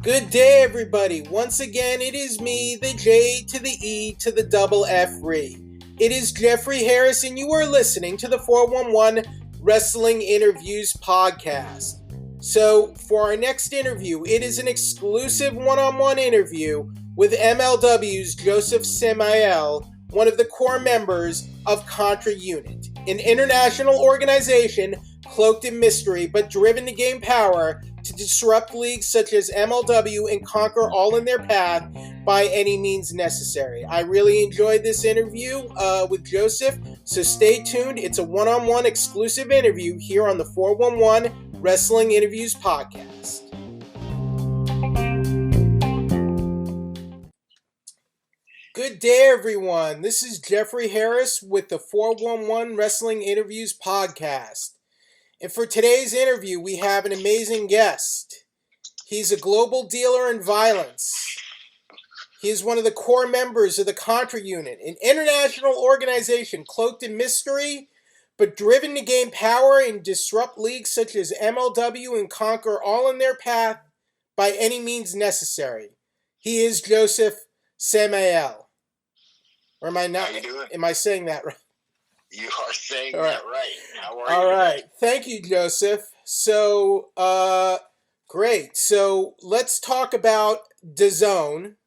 Good day, everybody. Once again, it is me, the J to the E to the double F -ree. It is Jeffrey Harris, and you are listening to the 411 Wrestling Interviews podcast. So, for our next interview, it is an exclusive one-on-one interview with MLW's Josef Samael, one of the core members of CONTRA Unit, an international organization cloaked in mystery but driven to gain power to disrupt leagues such as MLW and CONTRA all in their path by any means necessary. I really enjoyed this interview with Josef, so stay tuned. It's a one-on-one exclusive interview here on the 411 Wrestling Interviews podcast. Good day, everyone. This is Jeffrey Harris with the 411 Wrestling Interviews podcast. And for today's interview, we have an amazing guest. He's a global dealer in violence. He is one of the core members of the CONTRA Unit, an international organization cloaked in mystery, but driven to gain power and disrupt leagues such as MLW and CONTRA all in their path by any means necessary. He is Josef Samael. Or am I not? How you doing? Am I saying that right? You are saying that right. How are you? All right. Thank you, Josef. So, great. So, let's talk about DAZN.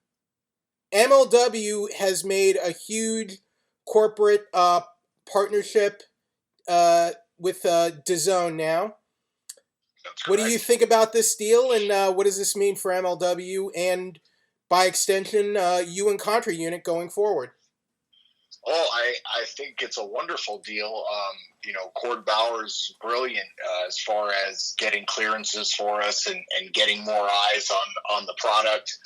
MLW has made a huge corporate partnership with DAZN now. That's What do correct. you think about this deal, and what does this mean for MLW and, by extension, you and CONTRA Unit going forward? Oh, I think it's a wonderful deal. Court Bauer's brilliant as far as getting clearances for us and getting more eyes on the product.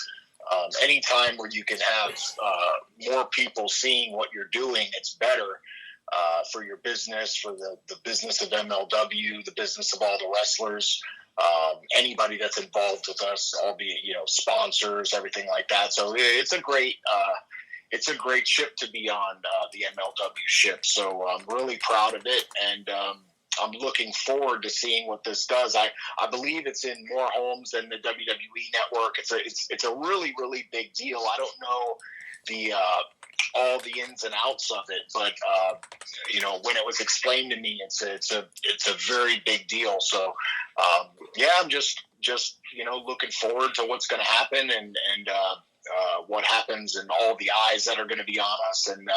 Anytime where you can have more people seeing what you're doing, it's better for your business, for the business of MLW, the business of all the wrestlers, anybody that's involved with us, albeit, sponsors, everything like that. So it's a great ship to be on, the MLW ship. So I'm really proud of it, and I'm looking forward to seeing what this does. I believe it's in more homes than the WWE network. It's a really, really big deal. I don't know all the ins and outs of it, but when it was explained to me, it's a very big deal. So I'm just looking forward to what's going to happen and what happens and all the eyes that are going to be on us, and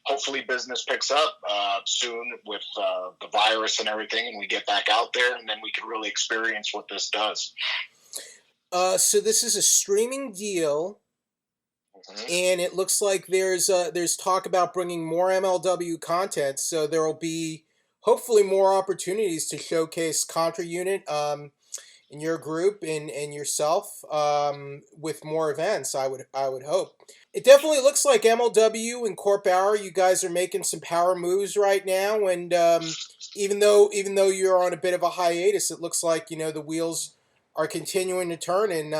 hopefully business picks up soon with the virus and everything, and we get back out there, and then we can really experience what this does. So this is a streaming deal, and it looks like there's talk about bringing more MLW content, so there will be hopefully more opportunities to showcase CONTRA Unit in your group and yourself with more events. I would hope. It definitely looks like MLW and Court Bauer, you guys are making some power moves right now, and even though you're on a bit of a hiatus, it looks like the wheels are continuing to turn, and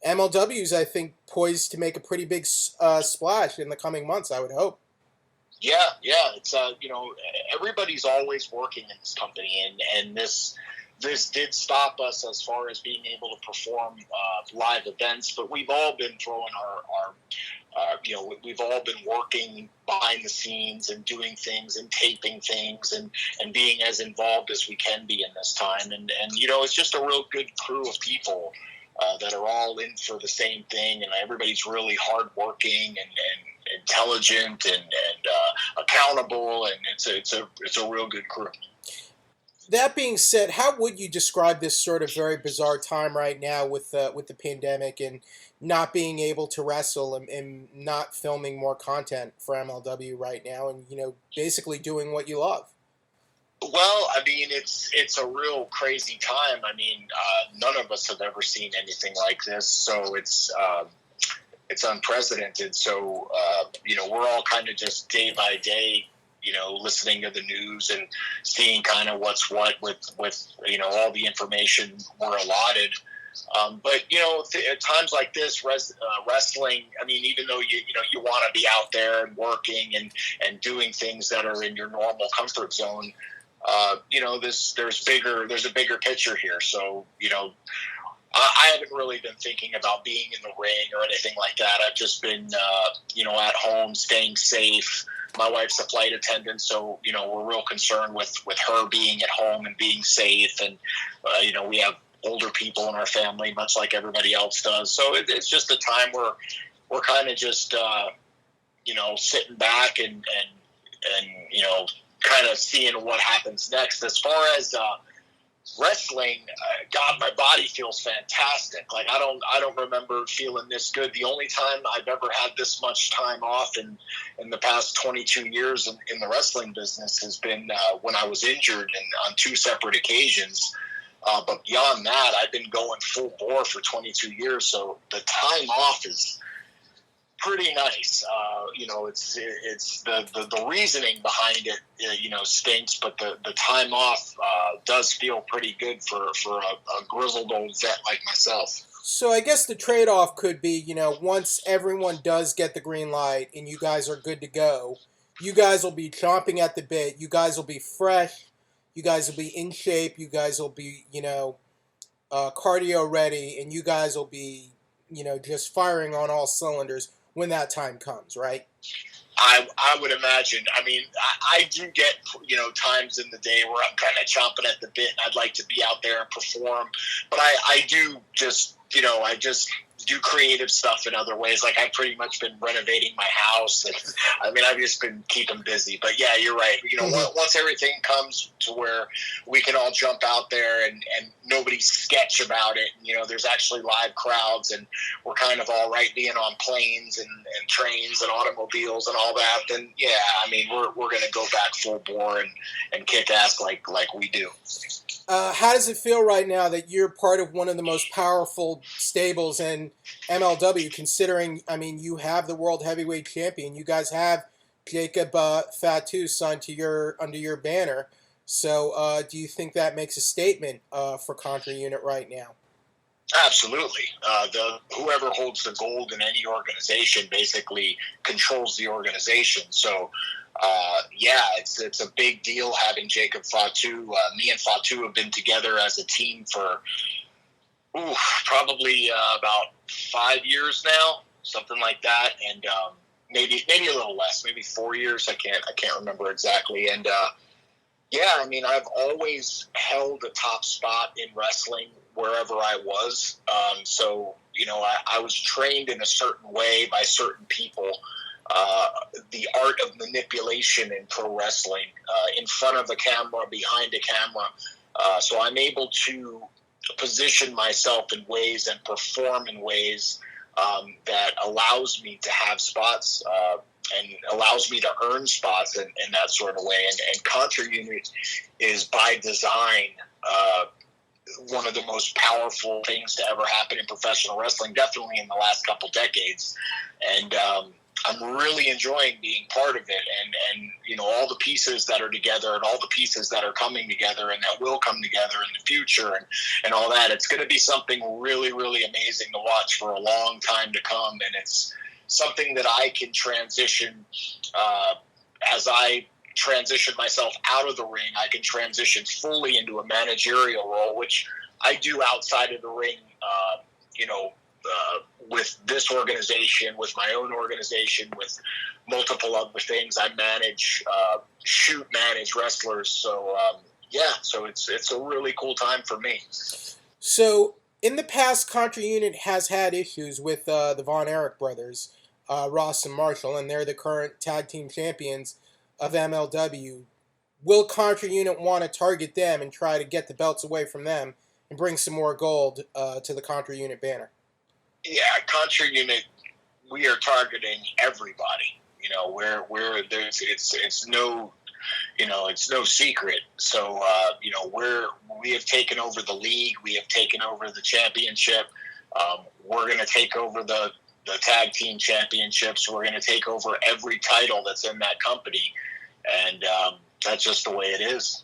MLW's, I think, poised to make a pretty big splash in the coming months, I would hope. Yeah, it's everybody's always working in this company, and this did stop us as far as being able to perform live events, but we've all been throwing we've all been working behind the scenes and doing things and taping things and being as involved as we can be in this time. And it's just a real good crew of people that are all in for the same thing, and everybody's really hardworking and intelligent and accountable, and it's a real good crew. That being said, how would you describe this sort of very bizarre time right now with the pandemic and not being able to wrestle and not filming more content for MLW right now, and basically doing what you love? Well, I mean, it's a real crazy time. I mean, none of us have ever seen anything like this, so it's unprecedented. So we're all kind of just day by day, listening to the news and seeing kind of what's what with all the information we're allotted. But at times like this, wrestling, I mean, even though you want to be out there and working and doing things that are in your normal comfort zone, there's a bigger picture here. So, I haven't really been thinking about being in the ring or anything like that. I've just been, at home, staying safe. My wife's a flight attendant, so, we're real concerned with her being at home and being safe. And, we have older people in our family, much like everybody else does. So it's just a time where we're kind of just, sitting back and kind of seeing what happens next. As far as wrestling, God, my body feels fantastic. Like I don't remember feeling this good. The only time I've ever had this much time off in the past 22 years in the wrestling business has been when I was injured and on 2 separate occasions. But beyond that, I've been going full bore for 22 years. So the time off is pretty nice. It's the reasoning behind it, stinks, but the time off does feel pretty good for a grizzled old vet like myself. So I guess the trade-off could be, once everyone does get the green light and you guys are good to go, you guys will be chomping at the bit. You guys will be fresh. You guys will be in shape. You guys will be, cardio ready, and you guys will be, just firing on all cylinders when that time comes, right? I would imagine. I mean, I do get, times in the day where I'm kind of chomping at the bit and I'd like to be out there and perform. But I do just, I just do creative stuff in other ways. Like I've pretty much been renovating my house. And, I've just been keeping busy. But yeah, you're right. Once everything comes to where we can all jump out there and nobody's sketch about it, there's actually live crowds and we're kind of all right being on planes and trains and automobiles and all that, then yeah, we're going to go back full bore and kick ass like we do. How does it feel right now that you're part of one of the most powerful stables in MLW, considering, you have the World Heavyweight Champion. You guys have Jacob Fatu signed under your banner. So do you think that makes a statement for Contra Unit right now? Absolutely. Whoever holds the gold in any organization basically controls the organization. So, it's a big deal having Jacob Fatu. Me and Fatu have been together as a team for probably about 5 years now, something like that, and maybe a little less, maybe 4 years. I can't remember exactly. And I've always held a top spot in wrestling wherever I was. I was trained in a certain way by certain people. The art of manipulation in pro wrestling, in front of a camera, behind a camera. So I'm able to position myself in ways and perform in ways that allows me to have spots and allows me to earn spots in that sort of way. And Contra Unit is by design one of the most powerful things to ever happen in professional wrestling, definitely in the last couple decades. And I'm really enjoying being part of it, and all the pieces that are together and all the pieces that are coming together and that will come together in the future and all that. It's going to be something really, really amazing to watch for a long time to come, and it's something that I can transition as I transition myself out of the ring. I can transition fully into a managerial role, which I do outside of the ring, with this organization, with my own organization, with multiple other things. I manage wrestlers. So, so it's a really cool time for me. So in the past, Contra Unit has had issues with the Von Erich brothers, Ross and Marshall, and they're the current tag team champions of MLW. Will Contra Unit want to target them and try to get the belts away from them and bring some more gold to the Contra Unit banner? Yeah, Contra Unit, we are targeting everybody. It's no secret. So we have taken over the league. We have taken over the championship. We're going to take over the tag team championships. We're going to take over every title that's in that company, and that's just the way it is.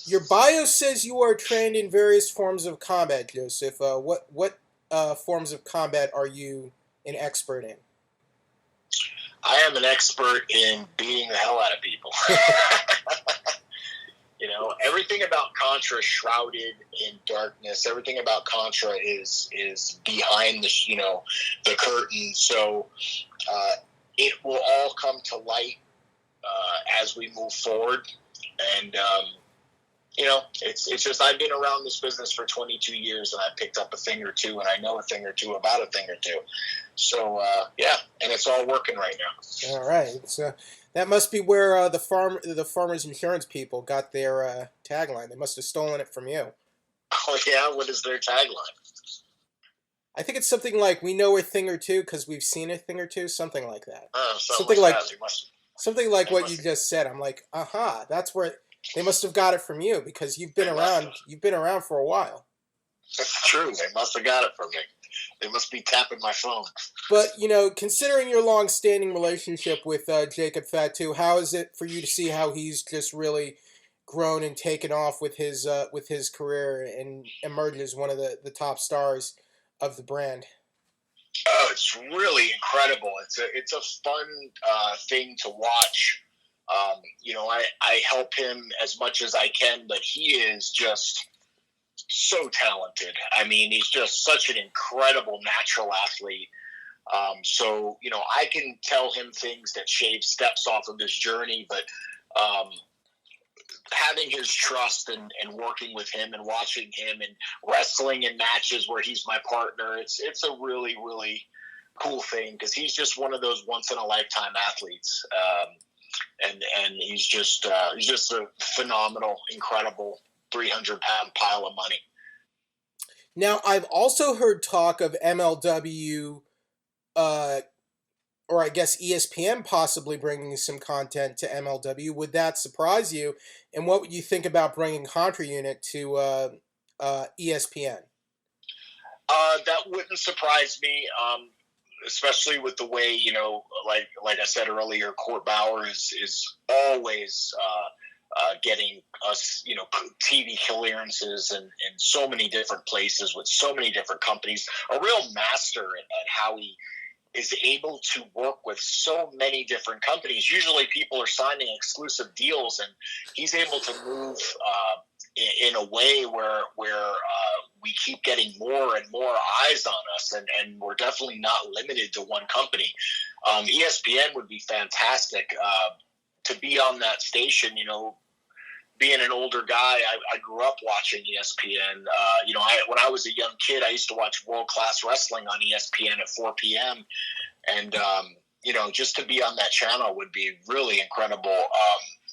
Your bio says you are trained in various forms of combat, Joseph. What forms of combat are you an expert in? I am an expert in beating the hell out of people. everything about Contra is shrouded in darkness. Everything about Contra is behind the curtain. So it will all come to light as we move forward. And it's just, I've been around this business for 22 years, and I've picked up a thing or two, and I know a thing or two about a thing or two. So and it's all working right now. All right. So that must be where the farmers insurance people got their tagline. They must have stolen it from you. Oh yeah, what is their tagline? I think it's something like, "We know a thing or two because we've seen a thing or two," something like that. Something like that. Something like what you just said. I'm like, aha, that's where they must have got it from you, because you've been around. You've been around for a while. That's true. They must have got it from me. They must be tapping my phone. But considering your long-standing relationship with Jacob Fatu, how is it for you to see how he's just really grown and taken off with his career and emerged as one of the top stars of the brand? Oh, it's really incredible. It's a fun thing to watch. I help him as much as I can, but he is just so talented. I mean, he's just such an incredible natural athlete. So I can tell him things that shave steps off of his journey, but having his trust and working with him and watching him and wrestling in matches where he's my partner, it's a really, really cool thing, because he's just one of those once in a lifetime athletes. And he's just a phenomenal, incredible 300-pound pile of money. Now, I've also heard talk of MLW, or I guess ESPN possibly bringing some content to MLW. Would that surprise you? And what would you think about bringing CONTRA Unit to ESPN? That wouldn't surprise me, especially with the way, like I said earlier, Court Bauer is always getting us, TV clearances in so many different places with so many different companies. A real master at how he is able to work with so many different companies. Usually people are signing exclusive deals, and he's able to move in a way where we keep getting more and more eyes on us, and we're definitely not limited to one company. ESPN would be fantastic to be on that station. Being an older guy, I grew up watching ESPN. When I was a young kid, I used to watch world-class wrestling on ESPN at 4 p.m. And, just to be on that channel would be really incredible.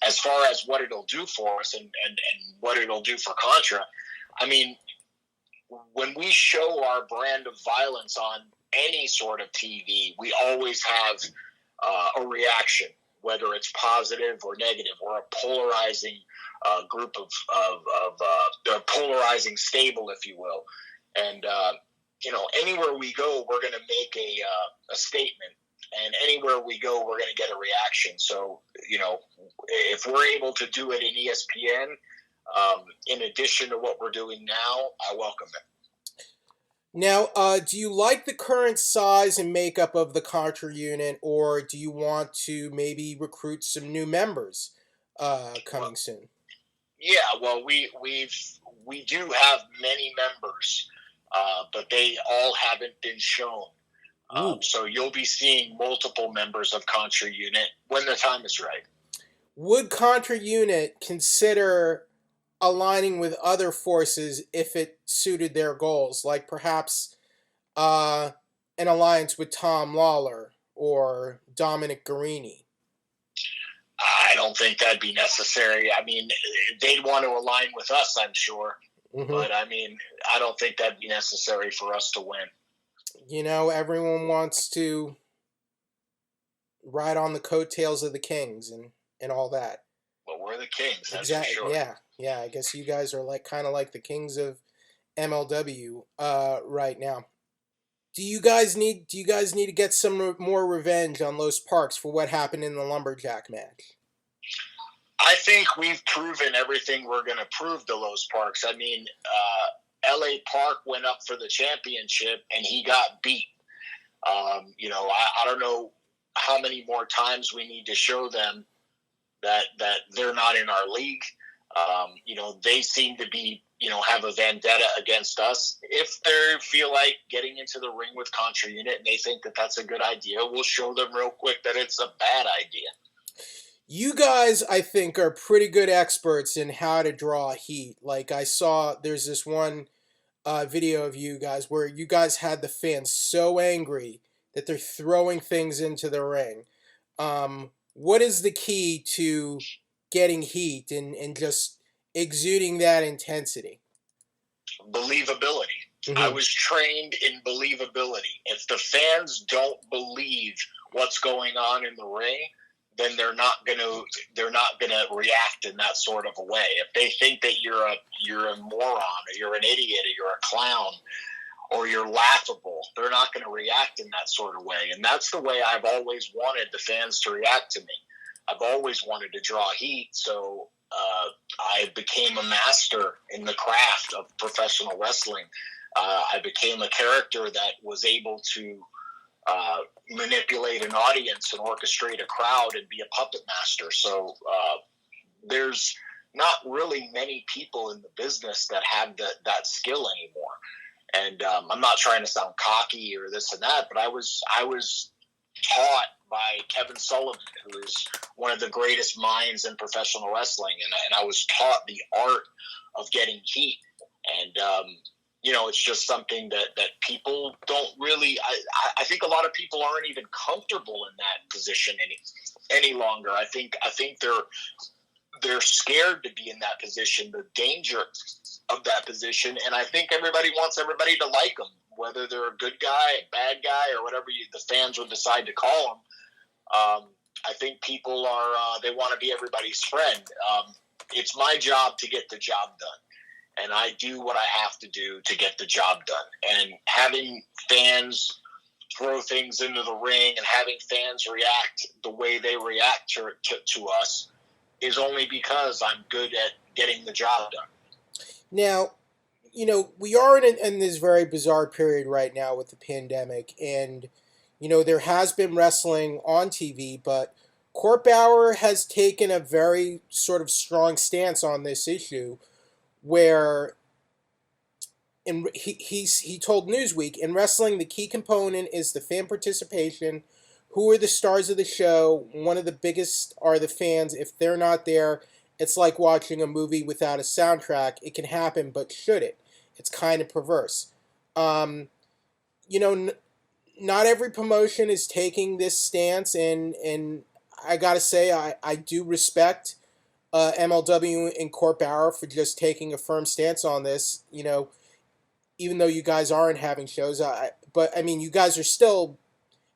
As far as what it'll do for us and what it'll do for Contra, I mean, when we show our brand of violence on any sort of TV, we always have a reaction, whether it's positive or negative. We're a polarizing group of polarizing stable, if you will. And, anywhere we go, we're going to make a statement. And anywhere we go, we're going to get a reaction. So, if we're able to do it in ESPN, in addition to what we're doing now, I welcome it. Now, do you like the current size and makeup of the CONTRA unit, or do you want to maybe recruit some new members coming soon? Yeah, well, we do have many members, but they all haven't been shown. So you'll be seeing multiple members of CONTRA Unit when the time is right. Would CONTRA Unit consider aligning with other forces if it suited their goals, like perhaps an alliance with Tom Lawlor or Dominic Garrini? I don't think that'd be necessary. I mean, they'd want to align with us, I'm sure. Mm-hmm. But, I mean, I don't think that'd be necessary for us to win. Everyone wants to ride on the coattails of the Kings and all that. Well, we're the Kings, that's for sure. Yeah. I guess you guys are kind of like the Kings of MLW right now. Do you guys need to get some more revenge on Los Parks for what happened in the Lumberjack match? I think we've proven everything we're going to prove to Los Parks. I mean, LA Park went up for the championship and he got beat. I don't know how many more times we need to show them that they're not in our league. They seem to be, have a vendetta against us. If they feel like getting into the ring with Contra Unit and they think that that's a good idea, we'll show them real quick that it's a bad idea. You guys, I think, are pretty good experts in how to draw heat. Like, I saw there's this one video of you guys where you guys had the fans so angry that they're throwing things into the ring. What is the key to getting heat and just exuding that intensity? Believability. Mm-hmm. I was trained in believability. If the fans don't believe what's going on in the ring, then they're not gonna react in that sort of a way. If they think that you're a moron, or you're an idiot, or you're a clown, or you're laughable, they're not going to react in that sort of way. And that's the way I've always wanted the fans to react to me. I've always wanted to draw heat, so I became a master in the craft of professional wrestling. I became a character that was able to manipulate an audience and orchestrate a crowd and be a puppet master. So there's not really many people in the business that have that skill anymore. And I'm not trying to sound cocky or this and that, but I was taught by Kevin Sullivan, who is one of the greatest minds in professional wrestling, and I was taught the art of getting heat. And it's just something that people don't really. I think a lot of people aren't even comfortable in that position any longer. I think they're scared to be in that position, the danger of that position, and I think everybody wants everybody to like them, whether they're a good guy, a bad guy, or whatever the fans would decide to call them. I think people they want to be everybody's friend. It's my job to get the job done, and I do what I have to do to get the job done. And having fans throw things into the ring and having fans react the way they react to us is only because I'm good at getting the job done. Now, we are in this very bizarre period right now with the pandemic, and, there has been wrestling on TV, but Court Bauer has taken a very sort of strong stance on this issue, where he told Newsweek, in wrestling, the key component is the fan participation. Who are the stars of the show? One of the biggest are the fans. If they're not there, it's like watching a movie without a soundtrack. It can happen, but should it? It's kind of perverse. Not every promotion is taking this stance, and I gotta say, I do respect MLW and Court Bauer for just taking a firm stance on this. Even though you guys aren't having shows, but you guys are still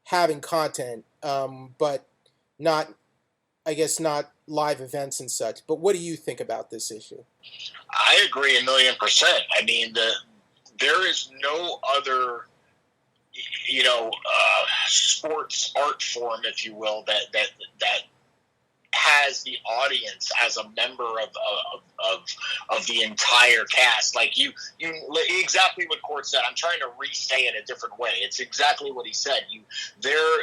having content, but not, I guess, not live events and such. But what do you think about this issue? I agree 1,000,000%. There is no other, sports art form, if you will, that has the audience as a member of the entire cast. Like you exactly what Court said. I'm trying to re-say it a different way. It's exactly what he said. They're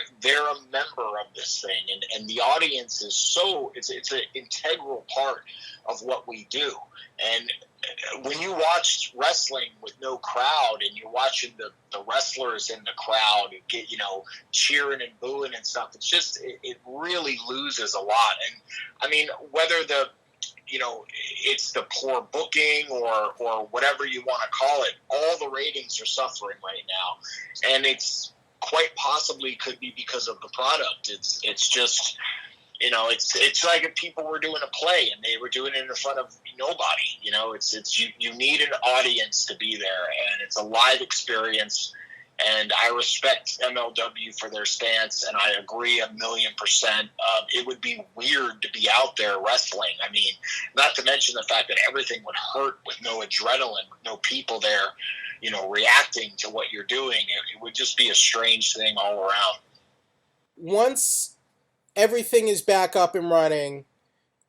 a member of this thing, and the audience is it's an integral part of what we do. And when you watch wrestling with no crowd and you're watching the wrestlers in the crowd get, cheering and booing and stuff, it's just, it really loses a lot. And whether it's the poor booking or whatever you want to call it, all the ratings are suffering right now. And it's quite possibly could be because of the product. It's just, it's like if people were doing a play and they were doing it in front of nobody. You need an audience to be there, and it's a live experience. And I respect MLW for their stance, and I agree 1,000,000%. It would be weird to be out there wrestling. Not to mention the fact that everything would hurt with no adrenaline, with no people there, reacting to what you're doing. It would just be a strange thing all around. Once everything is back up and running,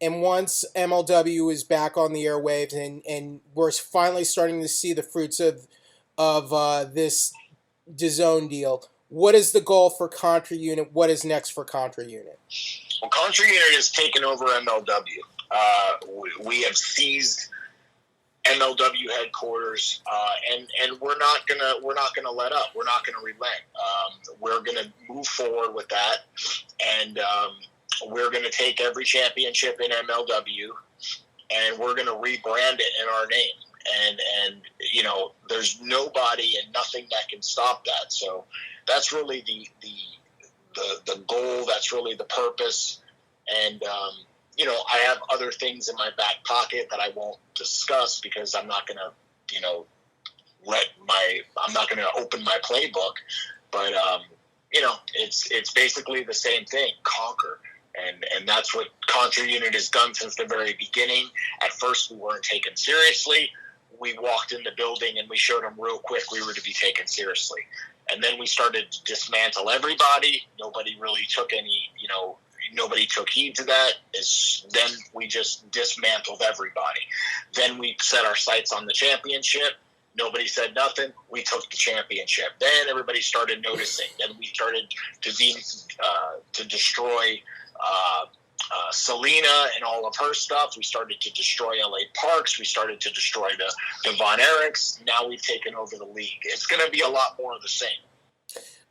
and once MLW is back on the airwaves, and we're finally starting to see the fruits of this DAZN deal, what is the goal for Contra Unit? What is next for Contra Unit? Well, Contra Unit has taken over MLW. We have seized MLW headquarters, and we're not gonna let up. We're not gonna relent. We're gonna move forward with that, and we're gonna take every championship in MLW, and we're gonna rebrand it in our name. And there's nobody and nothing that can stop that. So that's really the goal. That's really the purpose. And I have other things in my back pocket that I won't discuss because I'm not gonna I'm not gonna open my playbook. But it's basically the same thing. Conquer. And that's what Contra Unit has done since the very beginning. At first, we weren't taken seriously. We walked in the building and we showed them real quick we were to be taken seriously. And then we started to dismantle everybody. Nobody really took nobody took heed to that. Then we just dismantled everybody. Then we set our sights on the championship. Nobody said nothing. We took the championship. Then everybody started noticing. Then we started to destroy Selena and all of her stuff. We started to destroy LA Parks. We started to destroy the Von Erichs. Now we've taken over the league. It's going to be a lot more of the same.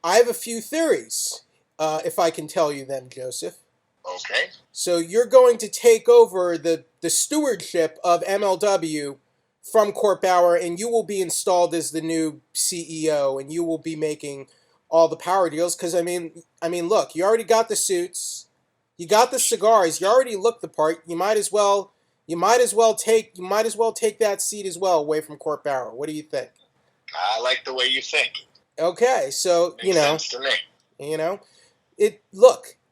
I have a few theories, if I can tell you them, Joseph. Okay. So you're going to take over the stewardship of MLW from Court Bauer, and you will be installed as the new CEO, and you will be making all the power deals. Because I mean, look, you already got the suits. You got the cigars. You already look the part. You might as well take that seat as well away from Court Bauer. What do you think? I like the way you think. Okay, so Makes sense to me.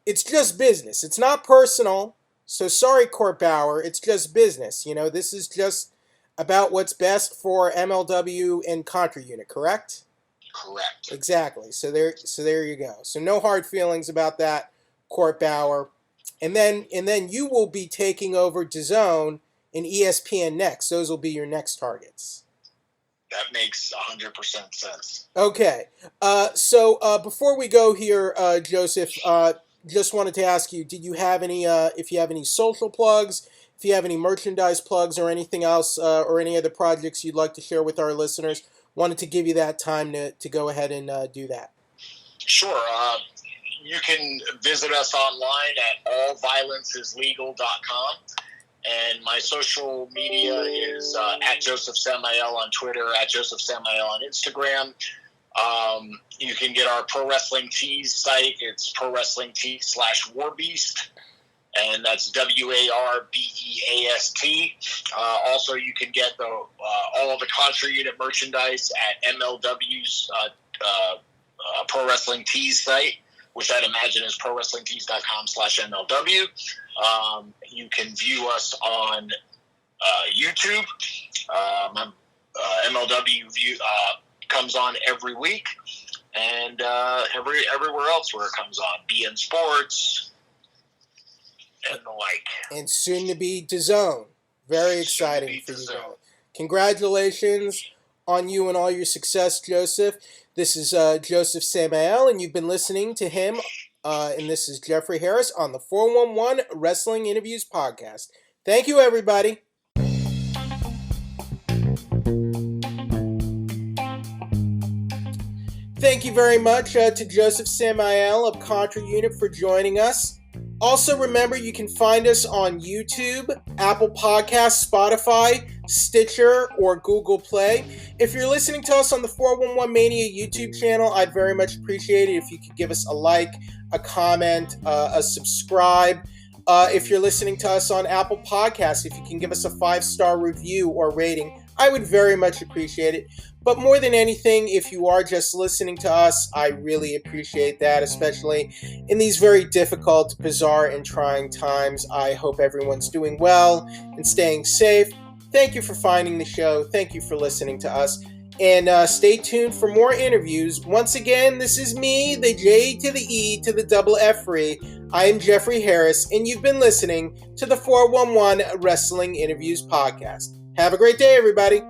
It's just business. It's not personal. So sorry, Court Bauer. It's just business. This is just about what's best for MLW and CONTRA Unit. Correct? Correct. Exactly. So there you go. So no hard feelings about that, Court Bauer. And then you will be taking over DAZN and ESPN next. Those will be your next targets. That makes 100% sense. Okay. So before we go here, Joseph, just wanted to ask you, did you have any, if you have any social plugs, if you have any merchandise plugs or anything else, or any other projects you'd like to share with our listeners, wanted to give you that time to go ahead and do that. Sure. You can visit us online at allviolenceislegal.com. And my social media is at Josef Samael on Twitter, at Josef Samael on Instagram. You can get our Pro Wrestling Tees site. It's Pro Wrestling Tees /Warbeast. And that's WARBEAST. Also, you can get all of the Contra Unit merchandise at MLW's Pro Wrestling Tees site, which I'd imagine is prowrestlingtees.com/MLW. You can view us on YouTube. MLW comes on every week, and everywhere else where it comes on, BN Sports and the like. And soon to be DAZN. Very exciting for you guys. Congratulations on you and all your success, Joseph. This is Josef Samael, and you've been listening to him, and this is Jeffrey Harris on the 411 Wrestling Interviews Podcast. Thank you, everybody. Thank you very much to Josef Samael of CONTRA Unit for joining us. Also, remember, you can find us on YouTube, Apple Podcasts, Spotify, Stitcher, or Google Play. If you're listening to us on the 411 Mania YouTube channel, I'd very much appreciate it if you could give us a like, a comment, a subscribe. If you're listening to us on Apple Podcasts, if you can give us a 5-star review or rating, I would very much appreciate it. But more than anything, if you are just listening to us, I really appreciate that, especially in these very difficult, bizarre, and trying times. I hope everyone's doing well and staying safe. Thank you for finding the show. Thank you for listening to us. And stay tuned for more interviews. Once again, this is me, the J to the E to the double F free. I am Jeffrey Harris, and you've been listening to the 411 Wrestling Interviews Podcast. Have a great day, everybody.